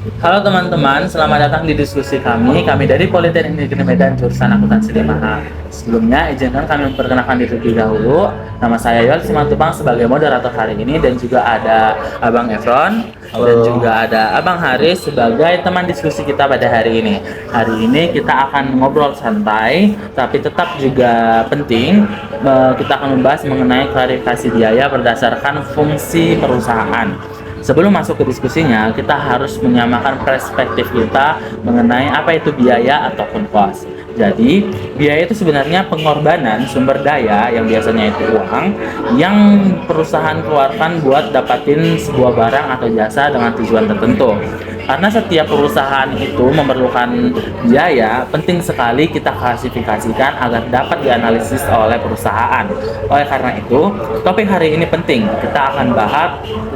Halo teman-teman, selamat datang di diskusi kami. Kami dari Politeknik Negeri Medan jurusan Akuntansi 5A. Sebelumnya, izinkan kami memperkenalkan diri terlebih dahulu. Nama saya Yol Simatupang sebagai moderator hari ini dan juga ada Abang Efron dan Halo. juga ada Abang Haris sebagai teman diskusi kita pada hari ini. Hari ini kita akan ngobrol santai, tapi tetap juga penting. Kita akan membahas mengenai klarifikasi biaya berdasarkan fungsi perusahaan. Sebelum masuk ke diskusinya, kita harus menyamakan perspektif kita mengenai apa itu biaya ataupun cost. Jadi, biaya itu sebenarnya pengorbanan sumber daya yang biasanya itu uang yang perusahaan keluarkan buat dapatin sebuah barang atau jasa dengan tujuan tertentu. Karena setiap perusahaan itu memerlukan biaya, penting sekali kita klasifikasikan agar dapat dianalisis oleh perusahaan. Oleh karena itu, topik hari ini penting. Kita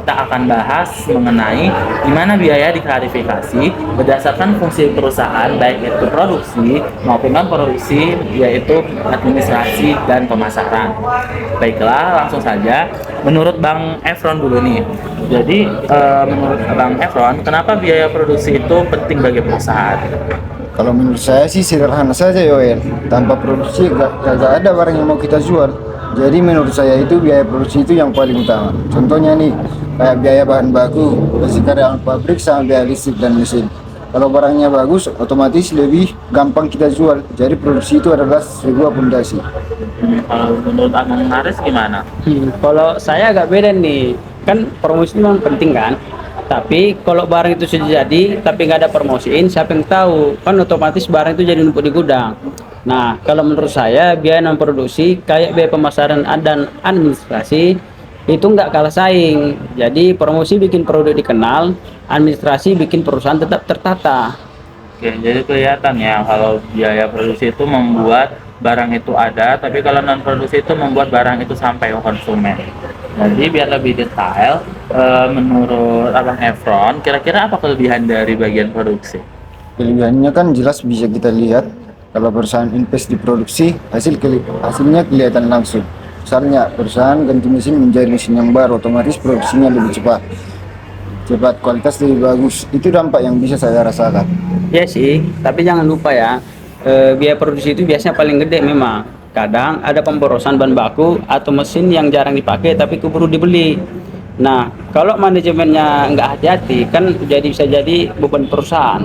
akan bahas mengenai di mana biaya diklarifikasi berdasarkan fungsi perusahaan, baik itu produksi maupun non produksi, yaitu administrasi dan pemasaran. Baiklah, langsung saja. Menurut Bang Efron dulu nih. Jadi, menurut Bang Efron, kenapa biaya produksi itu penting bagi perusahaan? Kalau menurut saya sih sederhana saja Yoel. Tanpa produksi gak ada barang yang mau kita jual. Jadi menurut saya itu biaya produksi itu yang paling utama. Contohnya nih, kayak biaya bahan baku, gaji karyawan pabrik sama biaya listrik dan mesin. Kalau barangnya bagus, otomatis lebih gampang kita jual. Jadi produksi itu adalah sebuah fondasi. Kalau menurut Abang Haris gimana? Kalau saya agak beda nih, kan promosi memang penting kan. Tapi kalau barang itu sudah jadi, tapi nggak ada promosiin, siapa yang tahu? Kan otomatis barang itu jadi numpuk di gudang. Nah, kalau menurut saya biaya non produksi kayak biaya pemasaran dan administrasi itu nggak kalah saing. Jadi promosi bikin produk dikenal, administrasi bikin perusahaan tetap tertata. Oke, jadi kelihatan ya kalau biaya produksi itu membuat barang itu ada, tapi kalau non produksi itu membuat barang itu sampai ke konsumen. Jadi biar lebih detail, menurut Abang Efron, kira-kira apa kelebihan dari bagian produksi? Kelebihannya kan jelas bisa kita lihat kalau perusahaan invest di produksi, hasilnya kelihatan langsung. Misalnya perusahaan ganti mesin menjadi mesin yang baru, otomatis produksinya lebih cepat, kualitas lebih bagus. Itu dampak yang bisa saya rasakan. Ya sih, tapi jangan lupa ya, biaya produksi itu biasanya paling gede memang. Kadang ada pemborosan bahan baku atau mesin yang jarang dipakai tapi keburu dibeli. Nah, kalau manajemennya nggak hati-hati, kan bisa jadi beban perusahaan.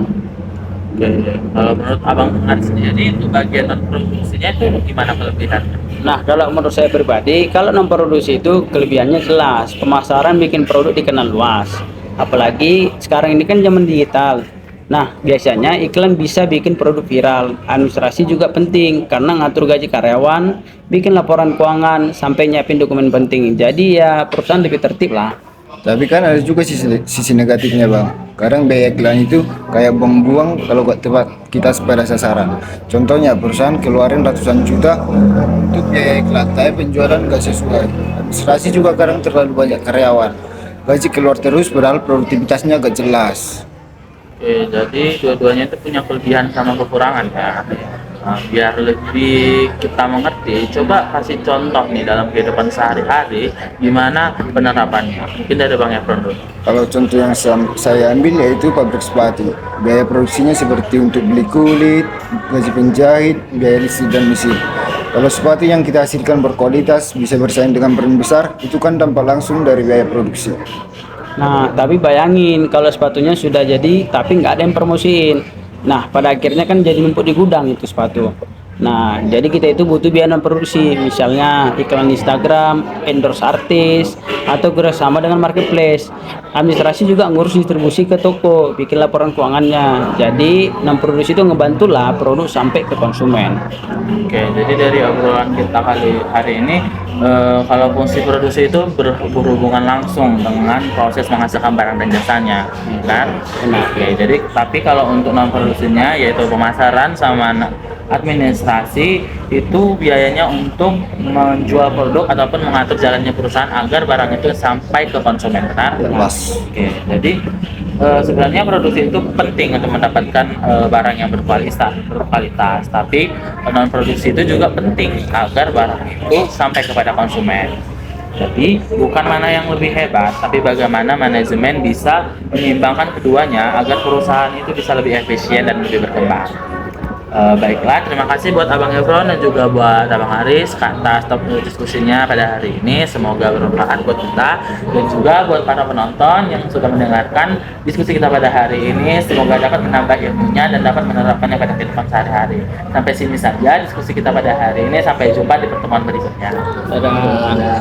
Oke, kalau menurut Abang Haris sendiri itu bagian non produksinya itu gimana kelebihannya? Nah, kalau menurut saya pribadi, kalau non produksi itu kelebihannya jelas. Pemasaran bikin produk dikenal luas. Apalagi sekarang ini kan zaman digital. Nah, biasanya iklan bisa bikin produk viral. Administrasi juga penting karena ngatur gaji karyawan, bikin laporan keuangan, sampai nyiapin dokumen penting. Jadi ya perusahaan lebih tertib lah. Tapi kan ada juga sisi negatifnya bang. Kadang biaya iklan itu kayak buang-buang kalau gak tepat kita pada sasaran. Contohnya perusahaan keluarin ratusan juta untuk biaya iklan, tapi penjualan gak sesuai. Administrasi juga kadang terlalu banyak karyawan. Gaji keluar terus padahal produktivitasnya gak jelas. Oke, jadi dua-duanya itu punya kelebihan sama kekurangan ya. Nah, biar lebih kita mengerti, coba kasih contoh nih dalam kehidupan sehari-hari gimana penerapannya. Mungkin dari Bang Efron dulu. Kalau contoh yang saya ambil yaitu pabrik sepatu. Biaya produksinya seperti untuk beli kulit, gaji penjahit, biaya listrik dan mesin. Kalau sepatu yang kita hasilkan berkualitas bisa bersaing dengan brand besar, itu kan dampak langsung dari biaya produksi. Nah, tapi bayangin kalau sepatunya sudah jadi tapi nggak ada yang promosiin. Nah, pada akhirnya kan jadi numpuk di gudang itu sepatu. Nah, jadi kita itu butuh biaya non produksi, misalnya iklan Instagram, endorse artis, atau kerjasama dengan marketplace. Administrasi juga ngurus distribusi ke toko, bikin laporan keuangannya. Jadi non produksi itu ngebantulah produk sampai ke konsumen. Oke, jadi dari obrolan kita kali hari ini, kalau fungsi produksi itu berhubungan langsung dengan proses menghasilkan barang dan jasanya, kan? Oke, jadi tapi kalau untuk non produksinya yaitu pemasaran sama administrasi itu biayanya untuk menjual produk ataupun mengatur jalannya perusahaan agar barang itu sampai ke konsumen, benar? Pas. Oke, jadi sebenarnya produksi itu penting untuk mendapatkan barang yang berkualitas, tapi non produksi itu juga penting agar barang itu sampai kepada konsumen. Jadi bukan mana yang lebih hebat, tapi bagaimana manajemen bisa menyeimbangkan keduanya agar perusahaan itu bisa lebih efisien dan lebih berkembang. Baiklah, terima kasih buat Abang Evron dan juga buat Abang Aris atas topik diskusinya pada hari ini. Semoga bermanfaat buat kita dan juga buat para penonton yang sudah mendengarkan diskusi kita pada hari ini. Semoga dapat menambah ilmunya dan dapat menerapkannya pada kehidupan sehari-hari. Sampai sini saja diskusi kita pada hari ini. Sampai jumpa di pertemuan berikutnya. Dadah.